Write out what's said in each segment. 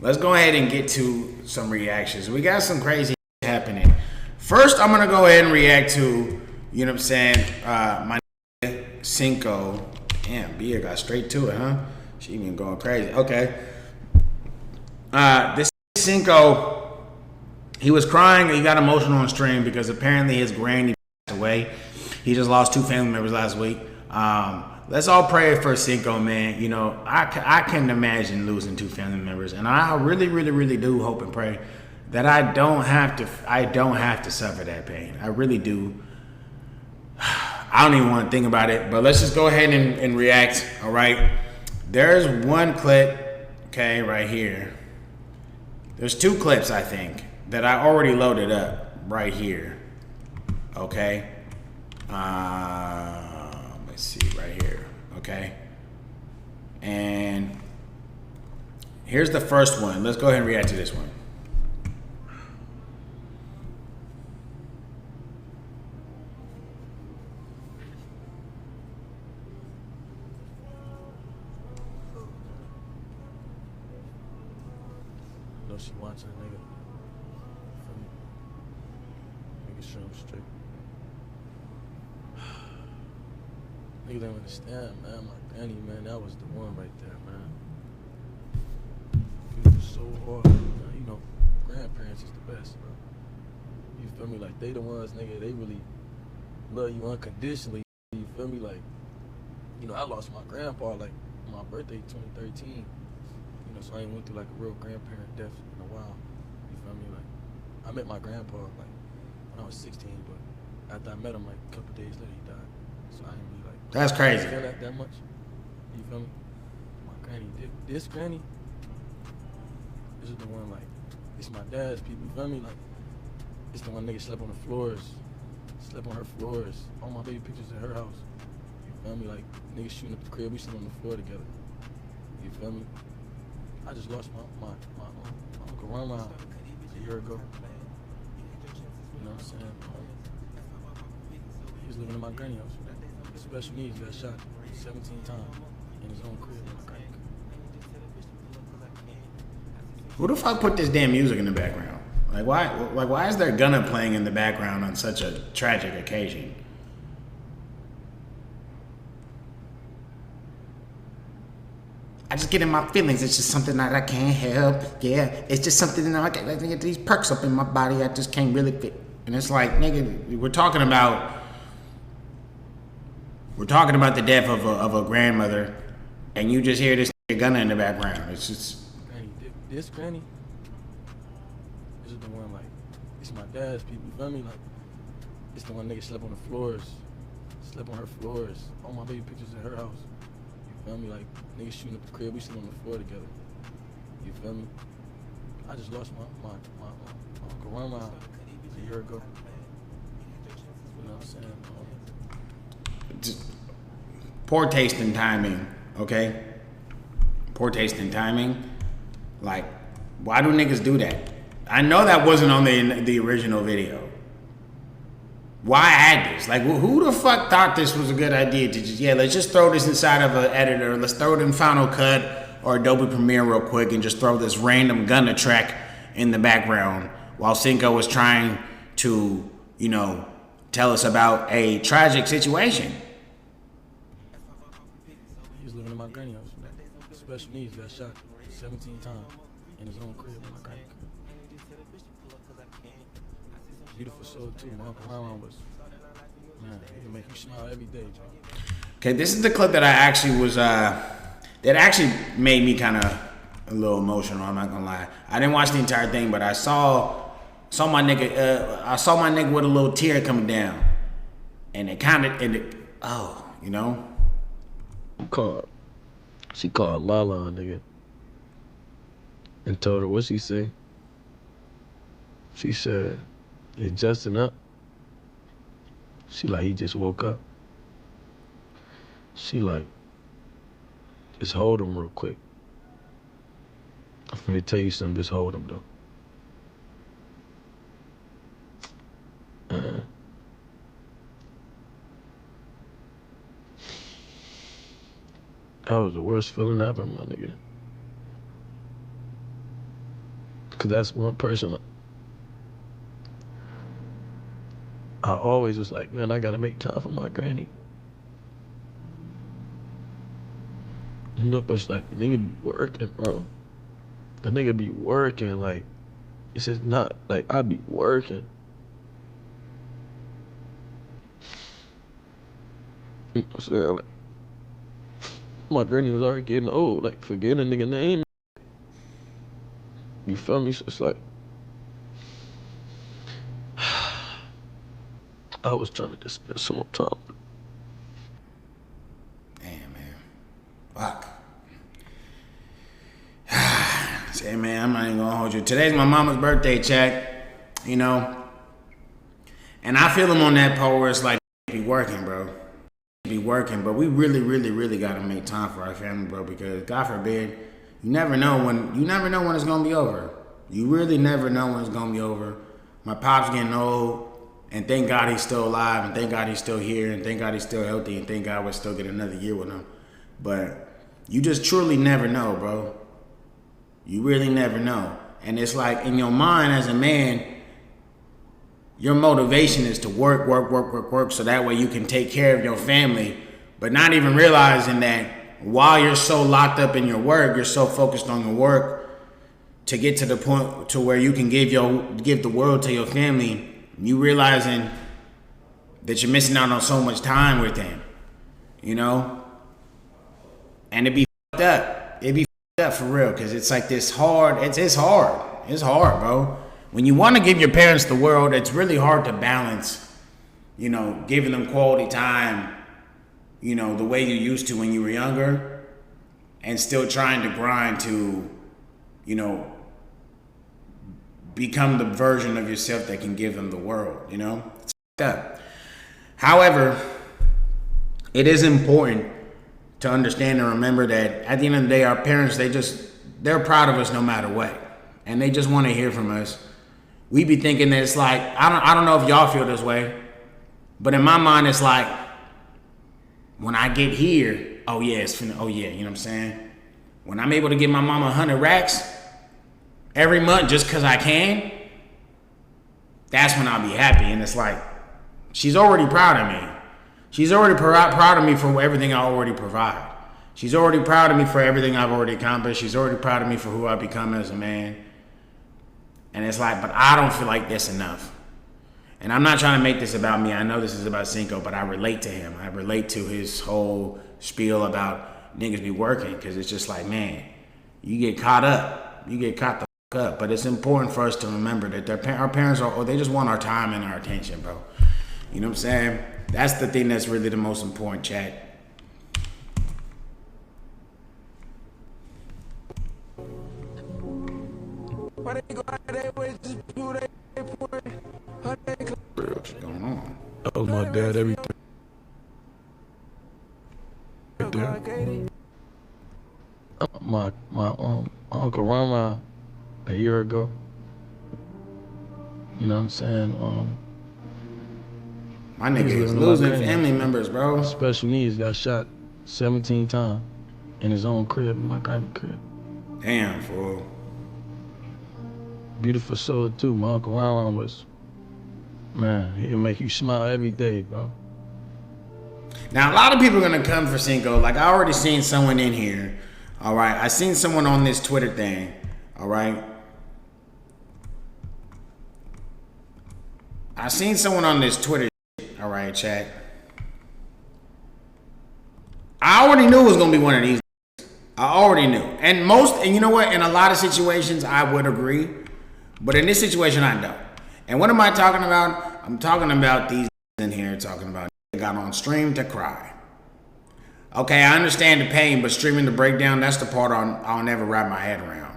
Let's go ahead and get to some reactions. We got some crazy happening. First, I'm gonna go ahead and react to, you know what I'm saying, my Cinco. Damn, Bia got straight to it, huh? She even going crazy. Okay. This Cinco, he was crying. He got emotional on stream because apparently his granny passed away. He just lost 2 family members last week. Let's all pray for Cinco, man. You know, I can imagine losing 2 family members, and I really, really, really do hope and pray that I don't have to suffer that pain. I really do. I don't even want to think about it, but let's just go ahead and react. All right. There's one clip, okay, right here. There's 2 clips, I think, that I already loaded up right here. Okay. Let's see right here. Okay. And here's the first one. Let's go ahead and react to this one. Know she watching a nigga. Making sure I'm straight. Nigga don't understand, man. My granny, man, that was the one right there, man. It was so hard, man. You know, grandparents is the best, bro. You feel me? Like, they the ones, nigga, they really love you unconditionally. You feel me? Like, you know, I lost my grandpa, like, on my birthday, 2013. You know, so I ain't went through, like, a real grandparent death in a while. You feel me? Like, I met my grandpa, like, when I was 16, but after I met him, like, a couple days later, he died. So I ain't really, like, That's crazy. feel that much. You feel me? My granny, this granny, this is the one, like, it's my dad's people, you feel me? Like, it's the one nigga slept on the floors, slept on her floors, all my baby pictures at her house. You feel me? Like, niggas shooting up the crib, we slept on the floor together. You feel me? I just lost my Uncle Rama a year ago. You know what I'm saying? He was living in my granny house. Special needs, got shot 17 times in his own crib. Who the fuck put this damn music in the background? Like why is there Gunna playing in the background on such a tragic occasion? I just get in my feelings. It's just something that I can't help. Yeah, it's just something that I get these perks up in my body. I just can't really fit. And it's like, nigga, we're talking about the death of a grandmother, and you just hear this Gunna in the background. It's just Granny, this granny, this is the one, like, it's my dad's people, you feel me? Like, it's the one nigga slept on the floors, slept on her floors, all my baby pictures at her house. You feel me? Like, niggas shooting up the crib, we slept on the floor together. You feel me? I just lost my Uncle Rama a year ago. You know what I'm saying? just poor taste in timing, okay? Poor taste in timing. Like, why do niggas do that? I know that wasn't on the original video. Why add this? Like, who the fuck thought this was a good idea to just, let's just throw this inside of an editor. Let's throw it in Final Cut or Adobe Premiere real quick and just throw this random Gunna track in the background while Cinco was trying to, tell us about a tragic situation. He was living in my granny house. Special needs, got shot 17 times in his own crib. In my granny crib. Beautiful soul too. My Uncle Ron was, man, he can make you smile every day, John. Okay, this is the clip that I actually was, that actually made me kind of a little emotional. I'm not gonna lie. I didn't watch the entire thing, but I saw my nigga. I saw my nigga with a little tear coming down, and it kind of, She called Lala, nigga, and told her what she say. She said, "Is Justin up?" She like, he just woke up. She like, just hold him real quick. I'm finna tell you something, just hold him though. That was the worst feeling ever, my nigga. Cause that's one person I always was like, man, I gotta make time for my granny. You know, but it's like, the nigga be working, bro. The nigga be working, like, it's just not, like, I be working. You know what I'm saying? Like, my granny was already getting old, like, forget a nigga name. You feel me? So it's like, I was trying to just spend some more time. Damn, man. Fuck. Say, man, I'm not even gonna hold you. Today's my mama's birthday, chat. You know? And I feel him on that pole where it's like, be working, bro. Be working, but we really, really, really gotta make time for our family, bro, because God forbid, you never know when it's gonna be over. You really never know when it's gonna be over. My pop's getting old, and thank God he's still alive, and thank God he's still here, and thank God he's still healthy, and thank God we'll still get another year with him. But you just truly never know, bro. You really never know. And it's like, in your mind as a man, your motivation is to work, so that way you can take care of your family, but not even realizing that while you're so locked up in your work, you're so focused on your work to get to the point to where you can give the world to your family, you realizing that you're missing out on so much time with them, you know? And it'd be fucked up. It'd be fucked up for real, because it's like this hard, it's hard. It's hard, bro. When you want to give your parents the world, it's really hard to balance, you know, giving them quality time, you know, the way you used to when you were younger, and still trying to grind to, you know, become the version of yourself that can give them the world, you know? It's up. However, it is important to understand and remember that at the end of the day, our parents, they're proud of us no matter what. And they just want to hear from us. We be thinking that it's like, I don't know if y'all feel this way, but in my mind, it's like, when I get here, oh yeah, you know what I'm saying? When I'm able to give my mama 100 racks every month just because I can, that's when I'll be happy. And it's like, she's already proud of me. She's already proud of me for everything I already provide. She's already proud of me for everything I've already accomplished. She's already proud of me for who I've become as a man. And it's like, but I don't feel like that's enough. And I'm not trying to make this about me. I know this is about Cinco, but I relate to him. I relate to his whole spiel about niggas be working, because it's just like, man, you get caught up. You get caught the fuck up. But it's important for us to remember that our parents they just want our time and our attention, bro. You know what I'm saying? That's the thing that's really the most important, chat. What's going on? That was my dad, everything. Right there. My Uncle Rama a year ago. You know what I'm saying? My nigga is losing family members, bro. Special needs, got shot 17 times in his own crib, my granny crib. Damn, fool. Beautiful soul too. My Uncle Rama was, man, he'll make you smile every day, bro. Now, a lot of people are going to come for Cinco. Like, I already seen someone in here, all right? I seen someone on this Twitter thing, all right? I seen someone on this Twitter shit, all right, chat? I already knew it was going to be one of these. I already knew. And you know what? In a lot of situations, I would agree. But in this situation, I don't. And what am I talking about? I'm talking about these in here talking about got on stream to cry. Okay, I understand the pain, but streaming the breakdown, that's the part I'll never wrap my head around.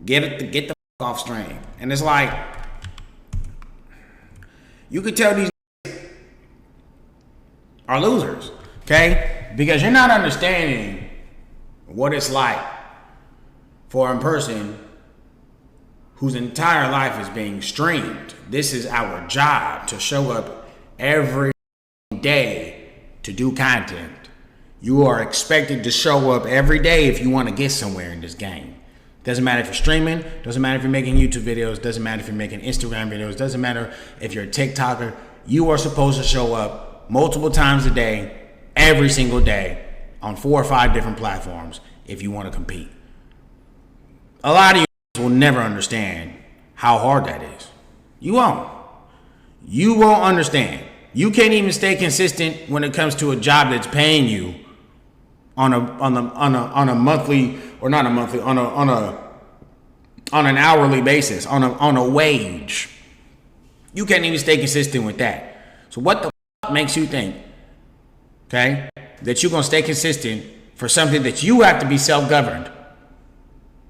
Get the fuck off stream. And it's like, you could tell these are losers, okay? Because you're not understanding what it's like for a person whose entire life is being streamed. This is our job, to show up every day to do content. You are expected to show up every day if you want to get somewhere in this game. Doesn't matter if you're streaming, doesn't matter if you're making YouTube videos, doesn't matter if you're making Instagram videos, doesn't matter if you're a TikToker. You are supposed to show up multiple times a day, every single day, on 4 or 5 different platforms if you want to compete. A lot of you will never understand how hard that is. You won't. You won't understand. You can't even stay consistent when it comes to a job that's paying you on a monthly, or not a monthly, on an hourly basis, on a wage. You can't even stay consistent with that. So what the fuck makes you think, okay, that you're gonna stay consistent for something that you have to be self-governed?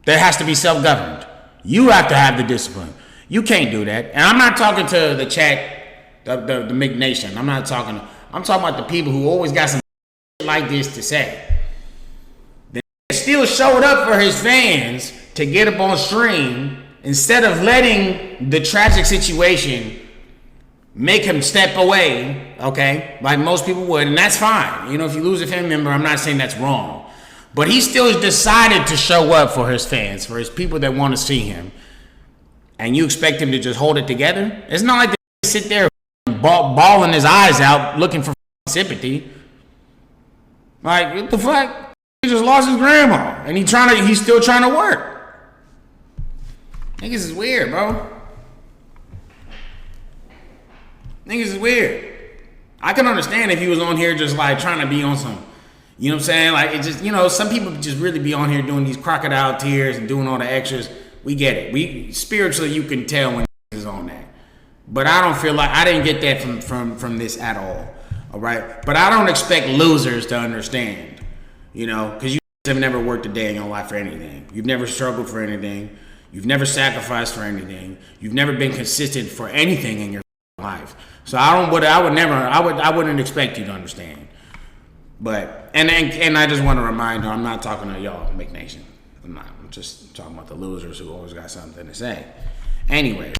That has to be self-governed. You have to have the discipline. You can't do that. And I'm not talking to the chat, the McNation. I'm talking about the people who always got some like this to say. They still showed up for his fans to get up on stream instead of letting the tragic situation make him step away, okay, like most people would, and that's fine. You know, if you lose a family member, I'm not saying that's wrong. But he still has decided to show up for his fans, for his people that want to see him. And you expect him to just hold it together? It's not like they sit there bawling his eyes out looking for sympathy. Like, what the fuck? He just lost his grandma, and he's still trying to work. Niggas is weird, bro. Niggas is weird. I can understand if he was on here just like trying to be on some, you know what I'm saying? Like, it just, you know, some people just really be on here doing these crocodile tears and doing all the extras. We get it. We spiritually, you can tell when is on that. But I don't feel like, I didn't get that from this at all right? But I don't expect losers to understand, you know, because you have never worked a day in your life for anything. You've never struggled for anything. You've never sacrificed for anything. You've never been consistent for anything in your life. So I wouldn't expect you to understand. But and I just want to remind you, I'm not talking to y'all, McNation. I'm just talking about the losers who always got something to say. Anyway.